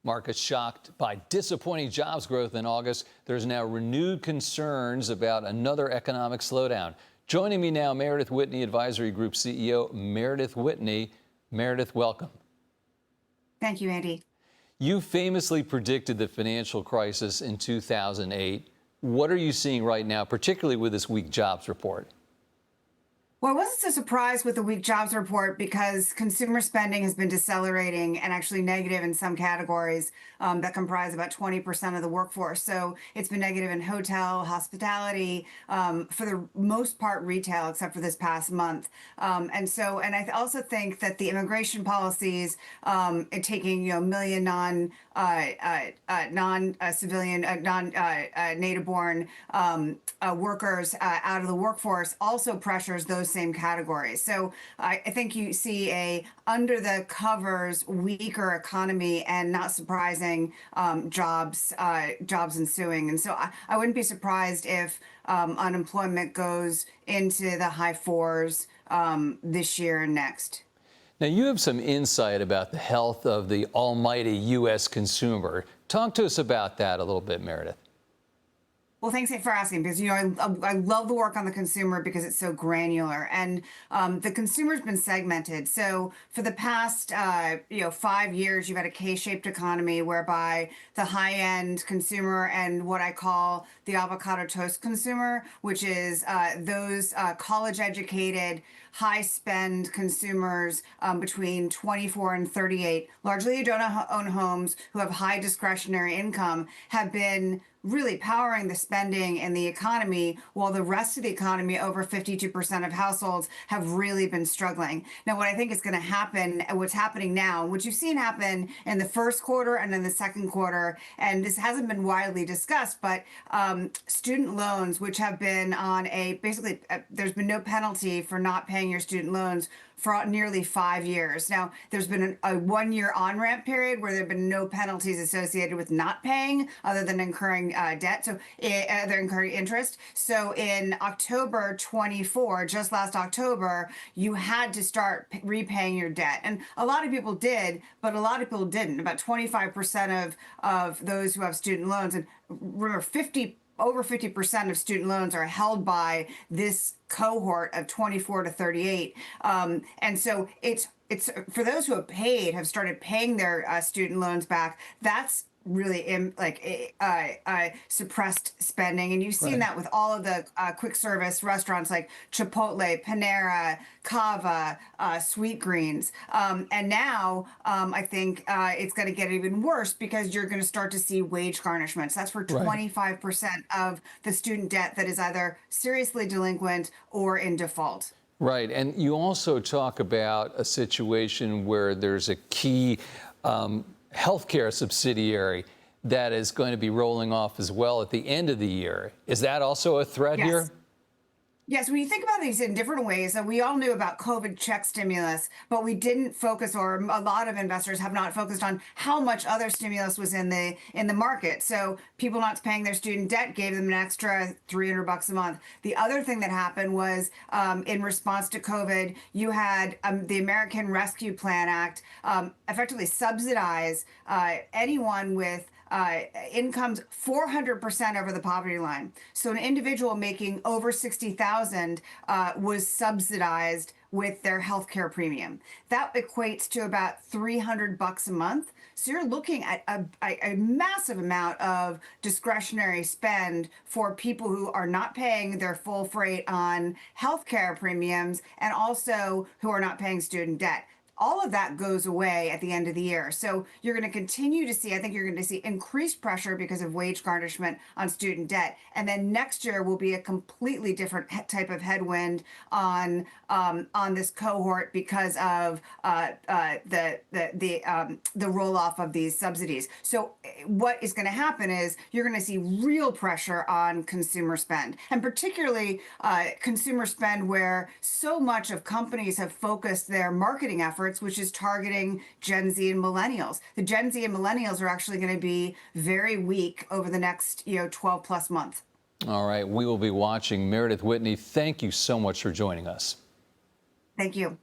Markets shocked by disappointing jobs growth in August. There's now renewed concerns about another economic slowdown. Joining me now, Meredith Whitney, Advisory Group CEO Meredith Whitney. Meredith, welcome. Thank you, Andy. You famously predicted the financial crisis in 2008. What are you seeing right now, particularly with this weak jobs report? Well, I wasn't so surprised with the weak jobs report because consumer spending has been decelerating and actually negative in some categories that comprise about 20% of the workforce. So it's been negative in hotel, hospitality, for the most part retail, except for this past month. And I also think that the immigration policies, taking million non-civilian, non-native born workers out of the workforce also pressures those same categories. So I think you see a under the covers weaker economy and not surprising jobs ensuing. And so I wouldn't be surprised if unemployment goes into the high fours this year and next. Now, you have some insight about the health of the almighty U.S. consumer. Talk to us about that a little bit, Meredith. Well, thanks for asking, because I love the work on the consumer because it's so granular, and the consumer's been segmented. So for the past 5 years, you've had a K-shaped economy whereby the high-end consumer and what I call the avocado toast consumer, which is those college-educated, high-spend consumers between 24 and 38, largely who don't own homes, who have high discretionary income, have been really powering the spending in the economy, while the rest of the economy, over 52% of households, have really been struggling. Now, what I think is going to happen, what's happening now, which you've seen happen in the first quarter and in the second quarter, and this hasn't been widely discussed, but student loans, which have been on there's been no penalty for not paying your student loans for nearly 5 years. Now, there's been a 1-year on-ramp period where there have been no penalties associated with not paying other than incurring debt. So they're incurring interest. So in October 24, just last October, you had to start repaying your debt. And a lot of people did, but a lot of people didn't. About 25% of those who have student loans, and remember, over 50% of student loans are held by this cohort of 24 to 38. And so it's for those who have started paying their student loans back, that's really suppressed spending. And you've seen that with all of the quick service restaurants like Chipotle, Panera, Cava, Sweetgreens. And now I think it's going to get even worse because you're going to start to see wage garnishments. That's for 25% of the student debt that is either seriously delinquent or in default. Right. And you also talk about a situation where there's a key healthcare subsidiary that is going to be rolling off as well at the end of the year. Is that also a threat here? Yes, when you think about these in different ways, we all knew about COVID check stimulus, but we didn't focus, or a lot of investors have not focused on how much other stimulus was in the market. So people not paying their student debt gave them an extra $300 a month. The other thing that happened was in response to COVID, you had the American Rescue Plan Act effectively subsidize anyone with incomes 400% over the poverty line. So an individual making over 60,000 was subsidized with their healthcare premium. That equates to about $300 a month. So you're looking at a massive amount of discretionary spend for people who are not paying their full freight on healthcare premiums and also who are not paying student debt. All of that goes away at the end of the year. So you're going to continue to see, I think you're going to see increased pressure because of wage garnishment on student debt. And then next year will be a completely different type of headwind on this cohort because of the roll off of these subsidies. So what is going to happen is you're going to see real pressure on consumer spend, and particularly consumer spend where so much of companies have focused their marketing efforts, which is targeting Gen Z and millennials. The Gen Z and millennials are actually going to be very weak over the next 12 plus months. All right, we will be watching. Meredith Whitney, thank you so much for joining us. Thank you.